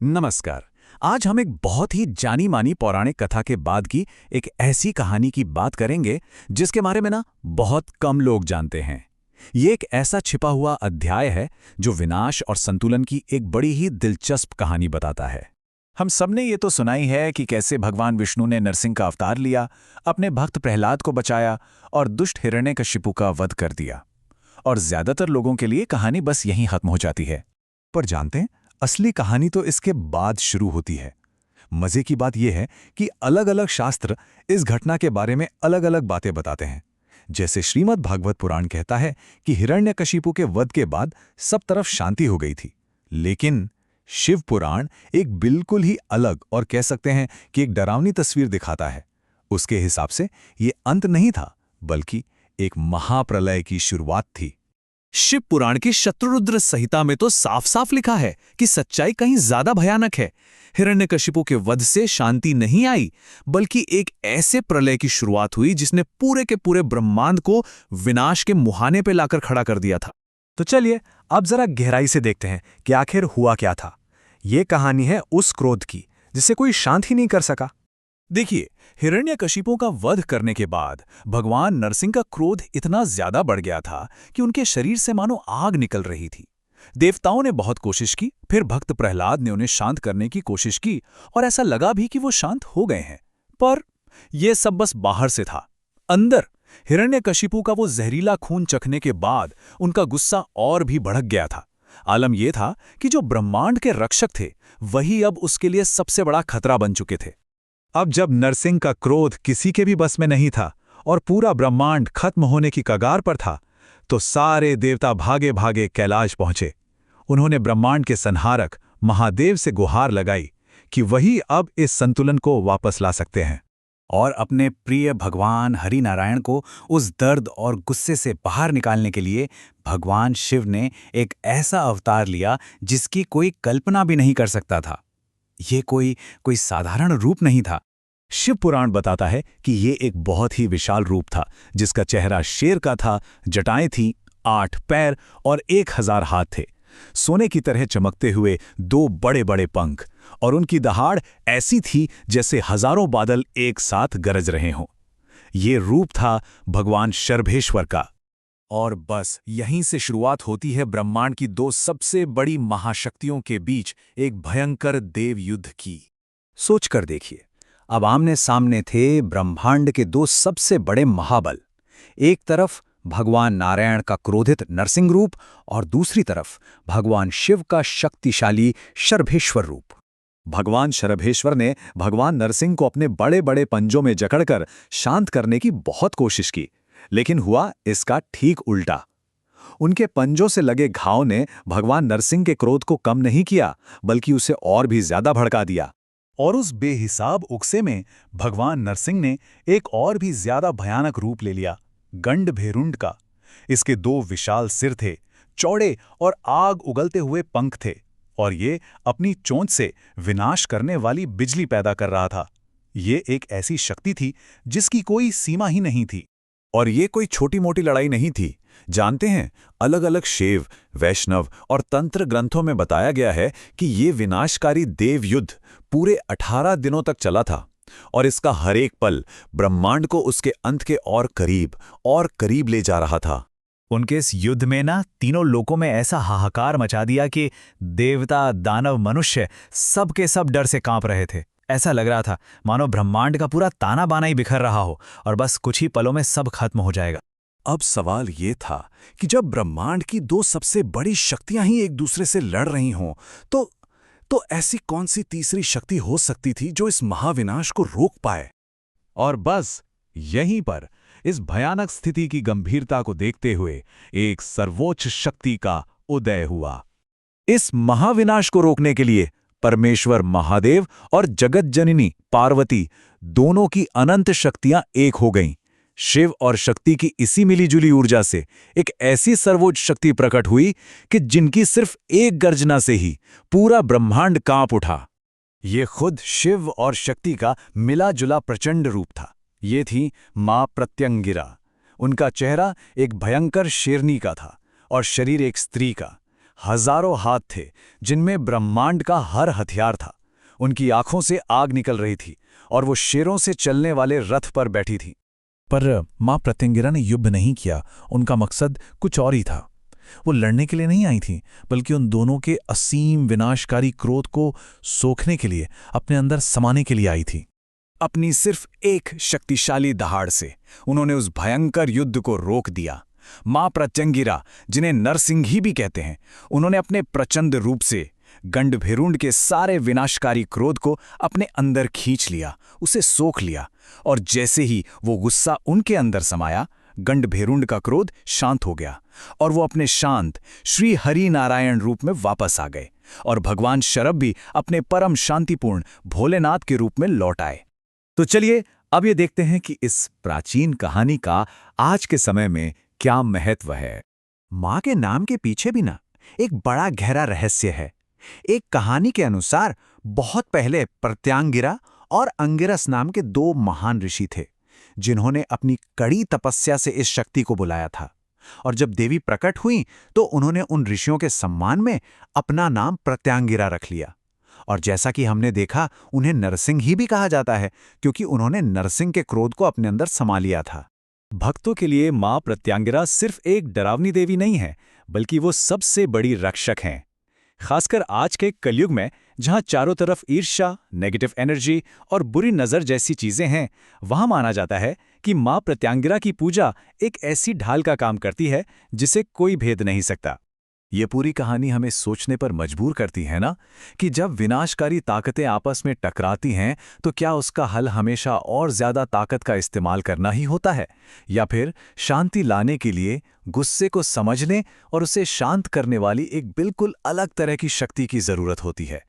नमस्कार। आज हम एक बहुत ही जानी मानी पौराणिक कथा के बाद की एक ऐसी कहानी की बात करेंगे जिसके बारे में ना बहुत कम लोग जानते हैं। ये एक ऐसा छिपा हुआ अध्याय है जो विनाश और संतुलन की एक बड़ी ही दिलचस्प कहानी बताता है। हम सबने ये तो सुना ही है कि कैसे भगवान विष्णु ने नरसिंह का अवतार लिया, अपने भक्त प्रहलाद को बचाया और दुष्ट हिरण्यकशिपु का वध कर दिया। और ज्यादातर लोगों के लिए कहानी बस यहीं खत्म हो जाती है। पर जानते हैं, असली कहानी तो इसके बाद शुरू होती है। मजे की बात यह है कि अलग-अलग शास्त्र इस घटना के बारे में अलग-अलग बातें बताते हैं। जैसे श्रीमद् भागवत पुराण कहता है कि हिरण्यकशिपु के वध के बाद सब तरफ शांति हो गई थी। लेकिन शिव पुराण एक बिल्कुल ही अलग और कह सकते हैं कि एक डरावनी तस्वीर दिखाता है। उसके हिसाब से ये अंत नहीं था, बल्कि एक महाप्रलय की शुरुआत थी। शिव पुराण की शत्रुरुद्र संहिता में तो साफ साफ लिखा है कि सच्चाई कहीं ज्यादा भयानक है। हिरण्यकशिपु के वध से शांति नहीं आई, बल्कि एक ऐसे प्रलय की शुरुआत हुई जिसने पूरे के पूरे ब्रह्मांड को विनाश के मुहाने पे लाकर खड़ा कर दिया था। तो चलिए अब जरा गहराई से देखते हैं कि आखिर हुआ क्या था। ये कहानी है उस क्रोध की जिसे कोई शांत ही नहीं कर सका। देखिए, हिरण्यकशिपु का वध करने के बाद भगवान नरसिंह का क्रोध इतना ज्यादा बढ़ गया था कि उनके शरीर से मानो आग निकल रही थी। देवताओं ने बहुत कोशिश की, फिर भक्त प्रहलाद ने उन्हें शांत करने की कोशिश की और ऐसा लगा भी कि वो शांत हो गए हैं। पर यह सब बस बाहर से था। अंदर हिरण्यकशिपु का वो जहरीला खून चखने के बाद उनका गुस्सा और भी भड़क गया था। आलम यह था कि जो ब्रह्मांड के रक्षक थे वही अब उसके लिए सबसे बड़ा खतरा बन चुके थे। अब जब नरसिंह का क्रोध किसी के भी बस में नहीं था और पूरा ब्रह्मांड खत्म होने की कगार पर था, तो सारे देवता भागे भागे कैलाश पहुंचे। उन्होंने ब्रह्मांड के संहारक महादेव से गुहार लगाई कि वही अब इस संतुलन को वापस ला सकते हैं। और अपने प्रिय भगवान हरिनारायण को उस दर्द और गुस्से से बाहर निकालने के लिए भगवान शिव ने एक ऐसा अवतार लिया जिसकी कोई कल्पना भी नहीं कर सकता था। ये कोई साधारण रूप नहीं था। शिव पुराण बताता है कि ये एक बहुत ही विशाल रूप था, जिसका चेहरा शेर का था, जटाएं थीं, 8 पैर और 1000 हाथ थे। सोने की तरह चमकते हुए 2 बड़े बड़े पंख, और उनकी दहाड़ ऐसी थी जैसे हजारों बादल एक साथ गरज रहे हों। ये रूप था भगवान शर्भेश्वर का। और बस यहीं से शुरुआत होती है ब्रह्मांड की 2 सबसे बड़ी महाशक्तियों के बीच एक भयंकर देव युद्ध की। सोच कर देखिए, अब आमने सामने थे ब्रह्मांड के 2 सबसे बड़े महाबल। एक तरफ भगवान नारायण का क्रोधित नरसिंह रूप और दूसरी तरफ भगवान शिव का शक्तिशाली शर्भेश्वर रूप। भगवान शर्भेश्वर ने भगवान नरसिंह को अपने बड़े बड़े पंजों में जकड़कर शांत करने की बहुत कोशिश की, लेकिन हुआ इसका ठीक उल्टा। उनके पंजों से लगे घाव ने भगवान नरसिंह के क्रोध को कम नहीं किया, बल्कि उसे और भी ज्यादा भड़का दिया। और उस बेहिसाब उकसे में भगवान नरसिंह ने एक और भी ज्यादा भयानक रूप ले लिया, गंडभेरुंड का। इसके 2 विशाल सिर थे, चौड़े और आग उगलते हुए पंख थे, और ये अपनी चोंच से विनाश करने वाली बिजली पैदा कर रहा था। ये एक ऐसी शक्ति थी जिसकी कोई सीमा ही नहीं थी। और ये कोई छोटी मोटी लड़ाई नहीं थी। जानते हैं, अलग अलग शैव, वैष्णव और तंत्र ग्रंथों में बताया गया है कि ये विनाशकारी देव युद्ध पूरे 18 दिनों तक चला था, और इसका हर एक पल ब्रह्मांड को उसके अंत के और करीब ले जा रहा था। उनके इस युद्ध में ना तीनों लोकों में ऐसा हाहाकार मचा दिया कि देवता, दानव, मनुष्य सब के सब डर से कांप रहे थे। ऐसा लग रहा था मानो ब्रह्मांड का पूरा ताना बाना ही बिखर रहा हो और बस कुछ ही पलों में सब खत्म हो जाएगा। अब सवाल ये था कि जब ब्रह्मांड की 2 सबसे बड़ी शक्तियां ही एक दूसरे से लड़ रही हों, तो ऐसी कौन सी तीसरी शक्ति हो सकती थी जो इस महाविनाश को रोक पाए? और बस यहीं पर इस भयानक स्थिति की गंभीरता को देखते हुए एक सर्वोच्च शक्ति का उदय हुआ। इस महाविनाश को रोकने के लिए परमेश्वर महादेव और जगत जननी पार्वती दोनों की अनंत शक्तियां एक हो गईं। शिव और शक्ति की इसी मिलीजुली ऊर्जा से एक ऐसी सर्वोच्च शक्ति प्रकट हुई कि जिनकी सिर्फ एक गर्जना से ही पूरा ब्रह्मांड कांप उठा। ये खुद शिव और शक्ति का मिला जुला प्रचंड रूप था। ये थी मां प्रत्यंगिरा। उनका चेहरा एक भयंकर शेरनी का था और शरीर एक स्त्री का। हजारों हाथ थे जिनमें ब्रह्मांड का हर हथियार था। उनकी आंखों से आग निकल रही थी और वो शेरों से चलने वाले रथ पर बैठी थी। पर मां प्रत्यंगिरा ने युद्ध नहीं किया। उनका मकसद कुछ और ही था। वो लड़ने के लिए नहीं आई थी, बल्कि उन दोनों के असीम विनाशकारी क्रोध को सोखने के लिए, अपने अंदर समाने के लिए आई थी। अपनी सिर्फ एक शक्तिशाली दहाड़ से उन्होंने उस भयंकर युद्ध को रोक दिया। मां प्रत्यंगिरा, जिन्हें नरसिंही भी कहते हैं, उन्होंने अपने प्रचंड रूप से गंडभेरुंड के सारे विनाशकारी क्रोध को अपने अंदर खींच लिया, उसे सोख लिया। और जैसे ही वो गुस्सा उनके अंदर समाया, गंडभेरुंड का क्रोध शांत हो गया और वो अपने शांत श्री हरि नारायण रूप में वापस आ गए। और भगवान शरभ भी अपने परम शांतिपूर्ण भोलेनाथ के रूप में लौट आए। तो चलिए अब ये देखते हैं कि इस प्राचीन कहानी का आज के समय में क्या महत्व है। मां के नाम के पीछे भी ना एक बड़ा गहरा रहस्य है। एक कहानी के अनुसार बहुत पहले प्रत्यांगिरा और अंगिरस नाम के दो महान ऋषि थे, जिन्होंने अपनी कड़ी तपस्या से इस शक्ति को बुलाया था। और जब देवी प्रकट हुई तो उन्होंने उन ऋषियों के सम्मान में अपना नाम प्रत्यांगिरा रख लिया। और जैसा कि हमने देखा, उन्हें नरसिंह ही भी कहा जाता है, क्योंकि उन्होंने नरसिंह के क्रोध को अपने अंदर समा लिया था। भक्तों के लिए मां प्रत्यांगिरा सिर्फ एक डरावनी देवी नहीं है, बल्कि वो सबसे बड़ी रक्षक हैं। खासकर आज के कलयुग में, जहां चारों तरफ ईर्ष्या, नेगेटिव एनर्जी और बुरी नज़र जैसी चीजें हैं, वहां माना जाता है कि मां प्रत्यांगिरा की पूजा एक ऐसी ढाल का काम करती है जिसे कोई भेद नहीं सकता। ये पूरी कहानी हमें सोचने पर मजबूर करती है ना, कि जब विनाशकारी ताकतें आपस में टकराती हैं तो क्या उसका हल हमेशा और ज्यादा ताकत का इस्तेमाल करना ही होता है, या फिर शांति लाने के लिए गुस्से को समझने और उसे शांत करने वाली एक बिल्कुल अलग तरह की शक्ति की जरूरत होती है।